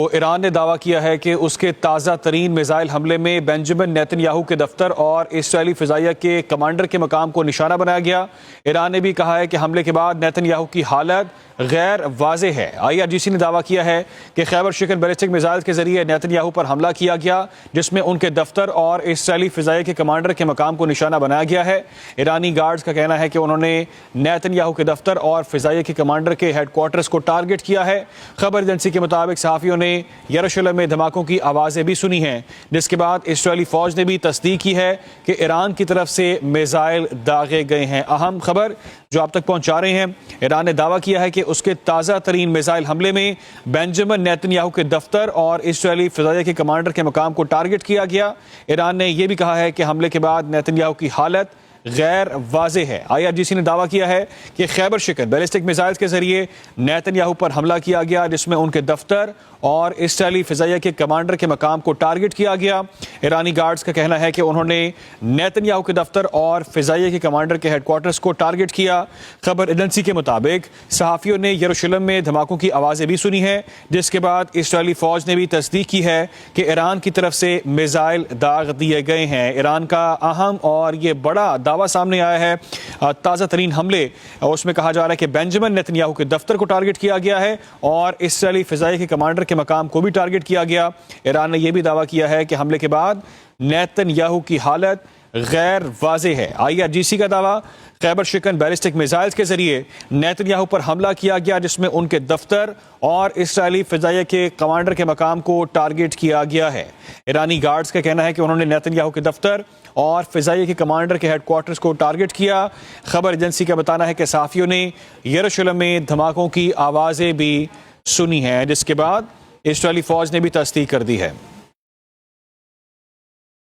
तो ईरान ने दावा किया है कि उसके ताज़ा तरीन मिसाइल हमले में बेंजामिन नेतन्याहू के दफ्तर और इसराइली फ़िज़ाइया के कमांडर के मकाम को निशाना बनाया गया। ईरान ने भी कहा है कि हमले के बाद नेतन्याहू की हालत गैर वाज़े है। IRGC ने दावा किया है कि खैबर शिकन बैलिस्टिक मिसाइल के जरिए नेतन्याहू पर हमला किया गया, जिसमें उनके दफ्तर और इसराइली फ़िज़ाइया के कमांडर के मकाम को निशाना बनाया गया है। ईरानी गार्ड्स का कहना है कि उन्होंने नेतन्याहू के दफ्तर और फ़िज़ाइया के कमांडर के हेडक्वार्टर्स को टारगेट किया है। खबर एजेंसी के मुताबिक सहाफ़ियों ने यरूशलेम में धमाकों की आवाज़ें भी सुनी हैं, जिसके बाद इसराइली फ़ौज ने भी तस्दीक की है कि ईरान की तरफ से मिसाइल दागे गए हैं। अहम खबर जो आप तक पहुंचा रहे हैं, ईरान ने दावा किया है कि उसके ताज़ा तरीन मिसाइल हमले में बेंजामिन नेतन्याहू के दफ्तर और इसराइली फ़िज़ाइया के कमांडर के मकाम को टारगेट किया गया। ईरान ने यह भी कहा है कि हमले के बाद नेतन्याहू की हालत गैर वाज़े है। IRGC ने दावा किया है कि खैबर शिकन बैलिस्टिक मिसाइल्स के जरिए नेतन्याहू पर हमला किया गया, जिसमें उनके दफ्तर और इसराइली फ़िज़ाइया के कमांडर के मकाम को टारगेट किया गया। ईरानी गार्ड्स का कहना है कि उन्होंने नेतन्याहू के दफ्तर और फ़िज़ाइया के कमांडर के हेडक्वार्टर्स को टारगेट किया। खबर एजेंसी के मुताबिक सहाफ़ियों ने यरूशलेम में धमाकों की आवाज़ें भी सुनी हैं, जिसके बाद इसराइली फ़ौज ने भी तस्दीक की है कि ईरान की तरफ से मिसाइल दाग दिए गए हैं। ईरान का अहम और ये बड़ा दावा सामने आया है। ताज़ा तरीन हमले, उसमें कहा जा रहा है कि बेंजामिन नेतन्याहू के दफ्तर को टारगेट किया गया है और इसराइली फ़िज़ाइया के कमांडर के मकाम को भी टारगेट किया गया। ईरान ने यह भी दावा किया है कि हमले के बाद नेतन्याहू की हालत गैर वाज़े है। IRGC का दावा, खैबर शिकन बैलिस्टिक मिसाइल्स के जरिए नेतन्याहू पर हमला किया गया, जिसमें उनके दफ्तर और इसराइली फ़िज़ाइया के कमांडर के मकाम को टारगेट किया गया है। ईरानी गार्ड्स का कहना है कि उन्होंने नेतन्याहू के दफ्तर और फ़िज़ाइया के कमांडर के हेडक्वार्टर्स को टारगेट किया। खबर एजेंसी का बताना है कि सहाफ़ियों ने यरूशलेम में धमाकों की आवाज़ें भी सुनी हैं, जिसके बाद इसराइली फ़ौज ने भी तस्दीक कर दी है।